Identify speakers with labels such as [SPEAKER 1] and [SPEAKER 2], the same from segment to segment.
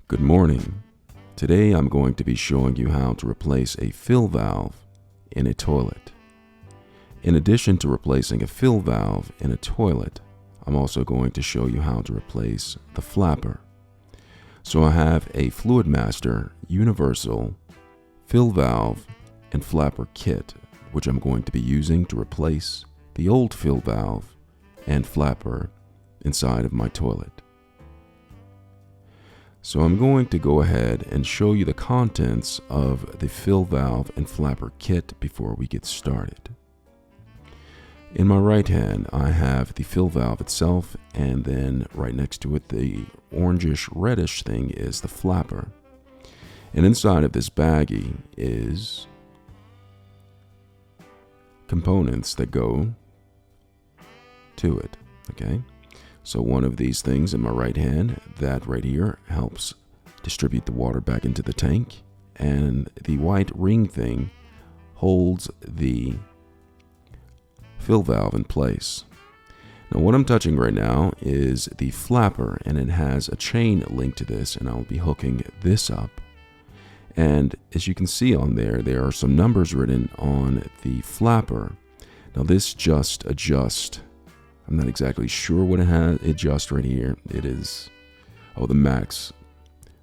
[SPEAKER 1] Good morning. Today I'm going to be showing you how to replace a fill valve in a toilet. In addition to replacing a fill valve in a toilet, I'm also going to show you how to replace the flapper. So I have a Fluidmaster universal fill valve and flapper kit, which I'm going to be using to replace the old fill valve and flapper inside of my toilet. So I'm going to go ahead and show you the contents of the fill valve and flapper kit before we get started. In my right hand, I have the fill valve itself, and then right next to it, the orangish reddish thing is the flapper. And inside of this baggie is components that go to it, okay? So one of these things in my right hand, that right here, helps distribute the water back into the tank. And the white ring thing holds the fill valve in place. Now what I'm touching right now is the flapper, and it has a chain linked to this, and I'll be hooking this up. And as you can see on there, there are some numbers written on the flapper. Now this just adjusts. I'm not exactly sure what it has. It just right here. It is, the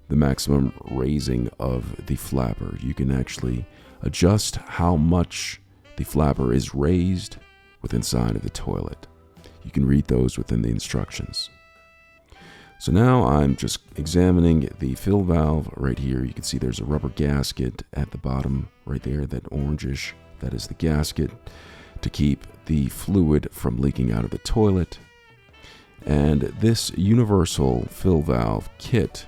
[SPEAKER 1] maximum raising of the flapper. You can actually adjust how much the flapper is raised within inside of the toilet. You can read those within the instructions. So now I'm just examining the fill valve right here. You can see there's a rubber gasket at the bottom right there, that orangish, that is the gasket to keep the fluid from leaking out of the toilet. And this universal fill valve kit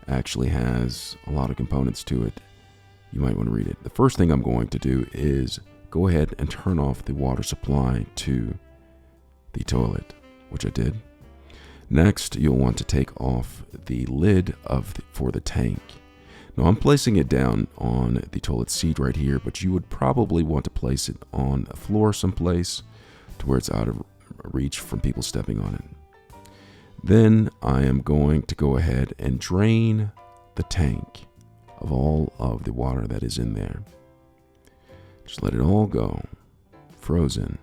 [SPEAKER 1] actually has a lot of components to it. You might want to read it. The first thing I'm going to do is go ahead and turn off the water supply to the toilet, which I did. Next, you'll want to take off the lid for the tank. Now I'm placing it down on the toilet seat right here, but you would probably want to place it on a floor someplace to where it's out of reach from people stepping on it. Then I am going to go ahead and drain the tank of all of the water that is in there. Just let it all go, frozen.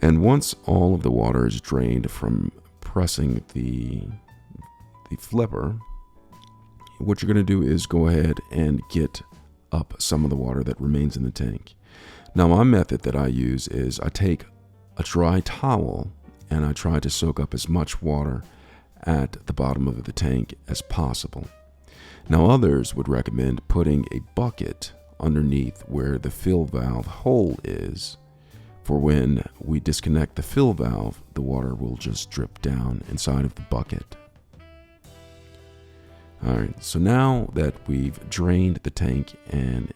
[SPEAKER 1] And once all of the water is drained from pressing the flipper, what you're going to do is go ahead and get up some of the water that remains in the tank. Now my method that I use is I take a dry towel and I try to soak up as much water at the bottom of the tank as possible. Now others would recommend putting a bucket underneath where the fill valve hole is, for when we disconnect the fill valve, the water will just drip down inside of the bucket. Alright, so now that we've drained the tank and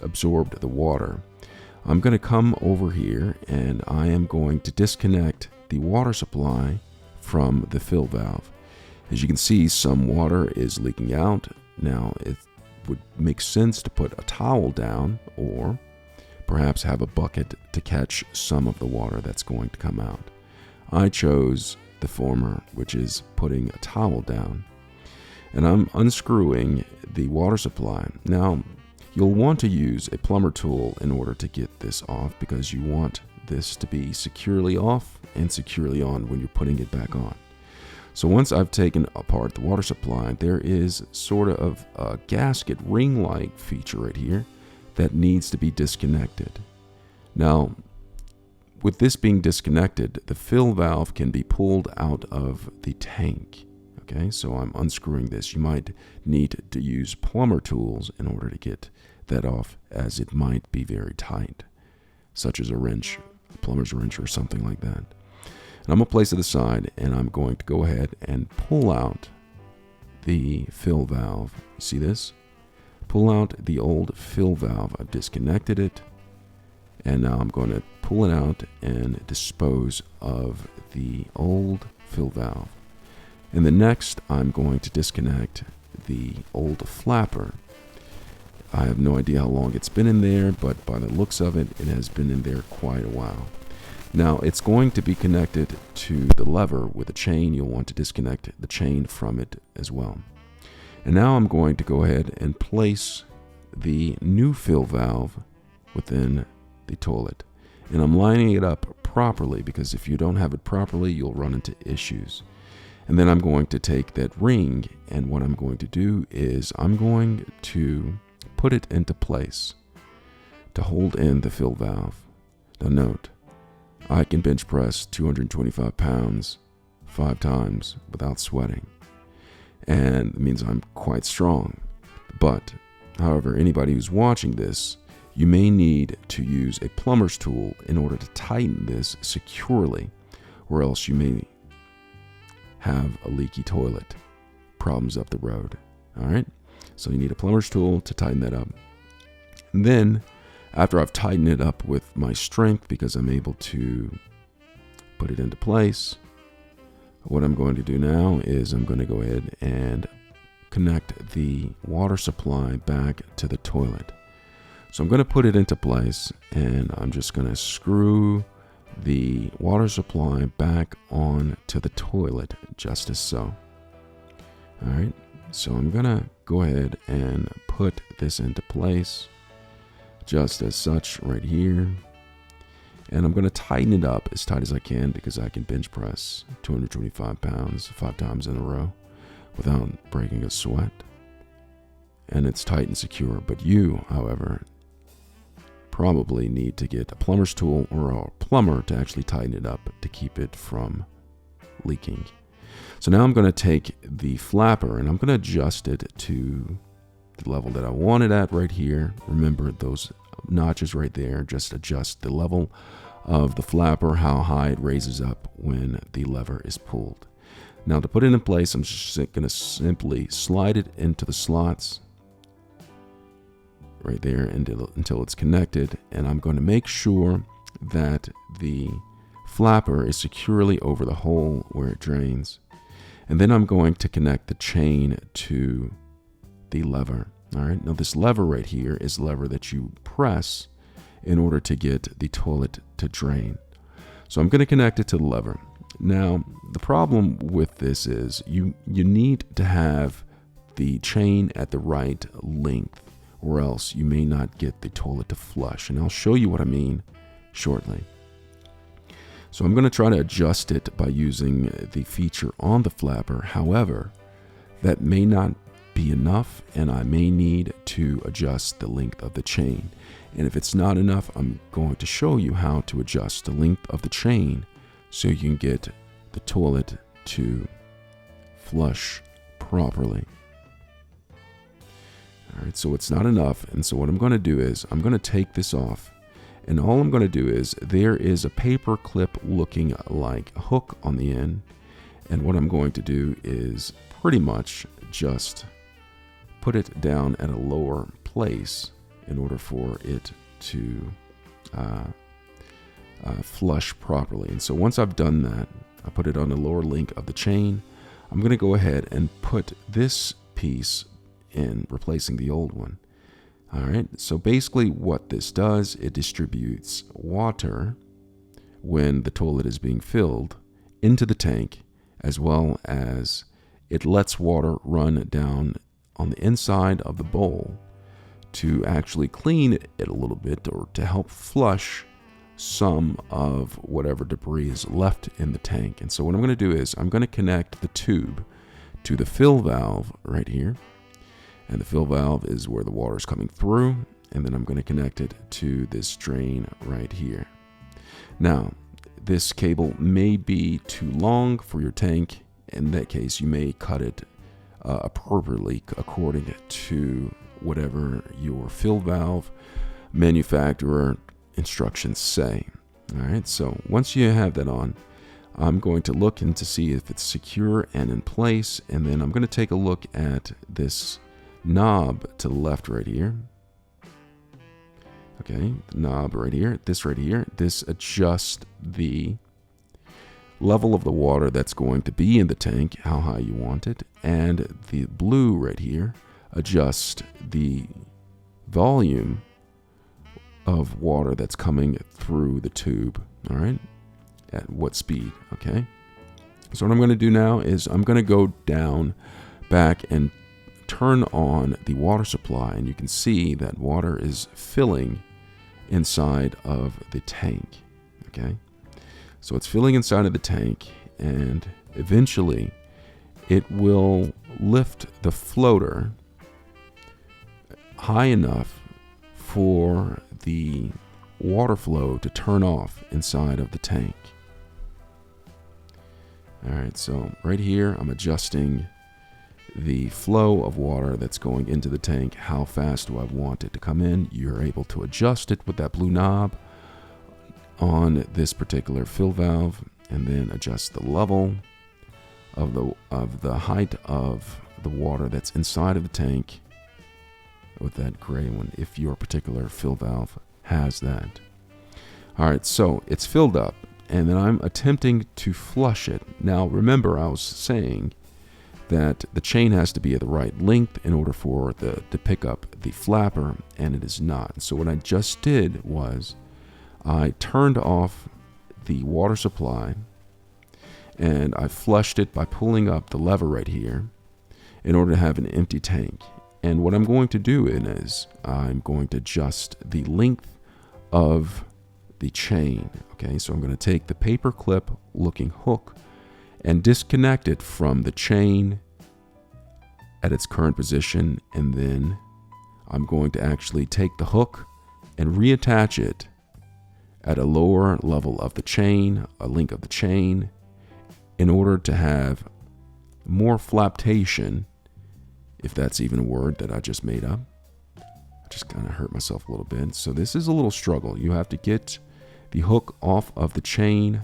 [SPEAKER 1] absorbed the water, I'm going to come over here and I am going to disconnect the water supply from the fill valve. As you can see, some water is leaking out. Now it would make sense to put a towel down or perhaps have a bucket to catch some of the water that's going to come out. I chose the former, which is putting a towel down. And I'm unscrewing the water supply. Now, you'll want to use a plumber tool in order to get this off, because you want this to be securely off and securely on when you're putting it back on. So once I've taken apart the water supply, there is sort of a gasket ring-like feature right here that needs to be disconnected. Now, with this being disconnected, the fill valve can be pulled out of the tank. Okay, so I'm unscrewing this. You might need to use plumber tools in order to get that off, as it might be very tight, such as a wrench, a plumber's wrench or something like that. And I'm going to place it aside, and I'm going to go ahead and pull out the fill valve. See this? Pull out the old fill valve. I've disconnected it, and now I'm going to pull it out and dispose of the old fill valve. And the next, I'm going to disconnect the old flapper. I have no idea how long it's been in there, but by the looks of it, it has been in there quite a while. Now it's going to be connected to the lever with a chain. You'll want to disconnect the chain from it as well. And now I'm going to go ahead and place the new fill valve within the toilet. And I'm lining it up properly, because if you don't have it properly, you'll run into issues. And then I'm going to take that ring, and what I'm going to do is I'm going to put it into place to hold in the fill valve. Now note, I can bench press 225 pounds 5 times without sweating. And it means I'm quite strong. But, however, anybody who's watching this, you may need to use a plumber's tool in order to tighten this securely, or else you may have a leaky toilet. Problems up the road. All right? So you need a plumber's tool to tighten that up. And then, after I've tightened it up with my strength, because I'm able to put it into place, what I'm going to do now is I'm going to go ahead and connect the water supply back to the toilet. So I'm going to put it into place, and I'm just going to screw the water supply back on to the toilet, just as so. All right, so I'm going to go ahead and put this into place, just as such right here. And I'm going to tighten it up as tight as I can, because I can bench press 225 pounds 5 times in a row without breaking a sweat. And it's tight and secure. But you, however, probably need to get a plumber's tool or a plumber to actually tighten it up to keep it from leaking. So now I'm going to take the flapper and I'm going to adjust it to the level that I want it at right here. Remember those notches right there, just adjust the level of the flapper, how high it raises up when the lever is pulled. Now to put it in place, I'm just going to simply slide it into the slots right there until it's connected, and I'm going to make sure that the flapper is securely over the hole where it drains. And then I'm going to connect the chain to the lever. All right, now this lever right here is the lever that you press in order to get the toilet to drain. So I'm going to connect it to the lever. Now, the problem with this is you need to have the chain at the right length, or else you may not get the toilet to flush. And I'll show you what I mean shortly. So I'm going to try to adjust it by using the feature on the flapper. However, that may not be enough, and I may need to adjust the length of the chain. And if it's not enough, I'm going to show you how to adjust the length of the chain so you can get the toilet to flush properly. All right, so it's not enough, and so what I'm going to do is I'm going to take this off, and all I'm going to do is there is a paper clip looking like a hook on the end, and what I'm going to do is pretty much just put it down at a lower place in order for it to flush properly. And so once I've done that, I put it on the lower link of the chain. I'm going to go ahead and put this piece in, replacing the old one. All right, so basically what this does, it distributes water when the toilet is being filled into the tank, as well as it lets water run down on the inside of the bowl to actually clean it a little bit, or to help flush some of whatever debris is left in the tank. And so what I'm going to do is I'm going to connect the tube to the fill valve right here. And the fill valve is where the water is coming through. And then I'm going to connect it to this drain right here. Now, this cable may be too long for your tank. In that case, you may cut it appropriately according to whatever your fill valve manufacturer instructions say. All right, so once you have that on, I'm going to look in to see if it's secure and in place, and then I'm going to take a look at this knob to the left right here. Okay, the knob right here, this adjusts the level of the water that's going to be in the tank, how high you want it, and the blue right here adjusts the volume of water that's coming through the tube. All right, at what speed, okay? So what I'm going to do now is I'm going to go down, back, and turn on the water supply, and you can see that water is filling inside of the tank, okay? So it's filling inside of the tank, and eventually it will lift the floater high enough for the water flow to turn off inside of the tank. Alright, so right here I'm adjusting the flow of water that's going into the tank. How fast do I want it to come in? You're able to adjust it with that blue knob on this particular fill valve, and then adjust the level of the height of the water that's inside of the tank with that gray one, if your particular fill valve has that. Alright, so it's filled up, and then I'm attempting to flush it. Now remember, I was saying that the chain has to be at the right length in order for to pick up the flapper, and it is not. So what I just did was I turned off the water supply, and I flushed it by pulling up the lever right here in order to have an empty tank. And what I'm going to do is I'm going to adjust the length of the chain. Okay, so I'm going to take the paper clip looking hook and disconnect it from the chain at its current position, and then I'm going to actually take the hook and reattach it at a lower level of the chain, a link of the chain, in order to have more flaptation, if that's even a word that I just made up. I just kind of hurt myself a little bit. So this is a little struggle. You have to get the hook off of the chain,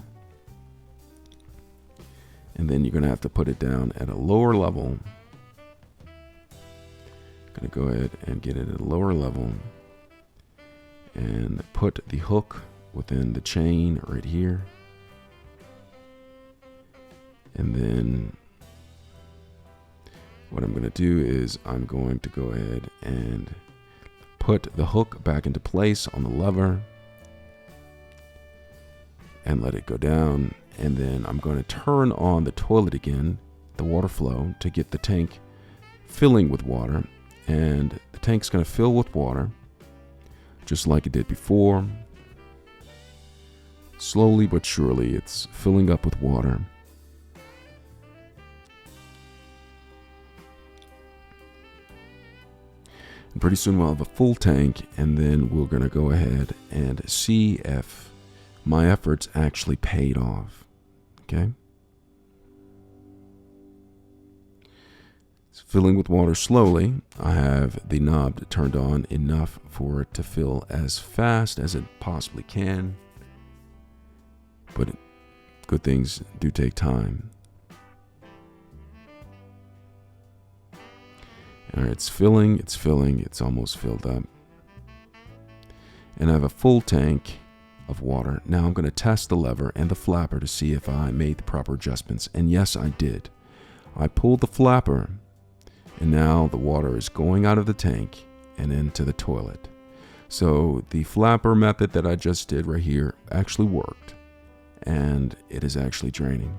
[SPEAKER 1] and then you're going to have to put it down at a lower level. Going to go ahead and get it at a lower level and put the hook within the chain right here. And then what I'm going to do is I'm going to go ahead and put the hook back into place on the lever and let it go down. And then I'm going to turn on the toilet again, the water flow, to get the tank filling with water. And the tank's going to fill with water just like it did before. Slowly but surely, it's filling up with water. And pretty soon we'll have a full tank, and then we're going to go ahead and see if my efforts actually paid off. Okay? It's filling with water slowly. I have the knob turned on enough for it to fill as fast as it possibly can. But good things do take time. Alright, it's filling, it's almost filled up. And I have a full tank of water. Now I'm going to test the lever and the flapper to see if I made the proper adjustments. And yes, I did. I pulled the flapper, and now the water is going out of the tank and into the toilet. So the flapper method that I just did right here actually worked, and it is actually draining.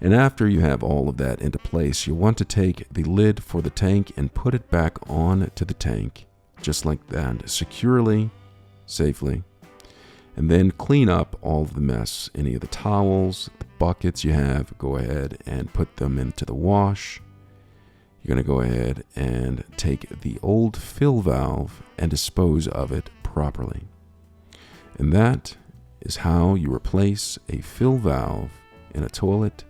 [SPEAKER 1] And after you have all of that into place, you want to take the lid for the tank and put it back on to the tank, just like that, securely, safely. And then clean up all of the mess. Any of the towels, the buckets you have, go ahead and put them into the wash. You're going to go ahead and take the old fill valve and dispose of it properly. And that is how you replace a fill valve in a toilet,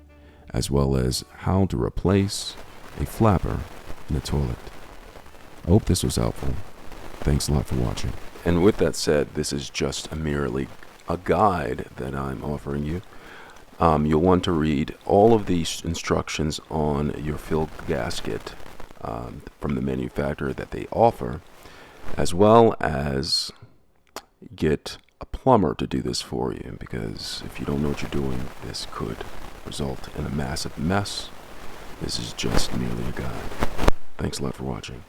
[SPEAKER 1] as well as how to replace a flapper in a toilet. I hope this was helpful. Thanks a lot for watching. And with that said, this is just merely a guide that I'm offering you. You'll want to read all of these instructions on your fill gasket from the manufacturer that they offer, as well as get a plumber to do this for you, because if you don't know what you're doing, this could result in a massive mess. This is just merely a guide. Thanks a lot for watching.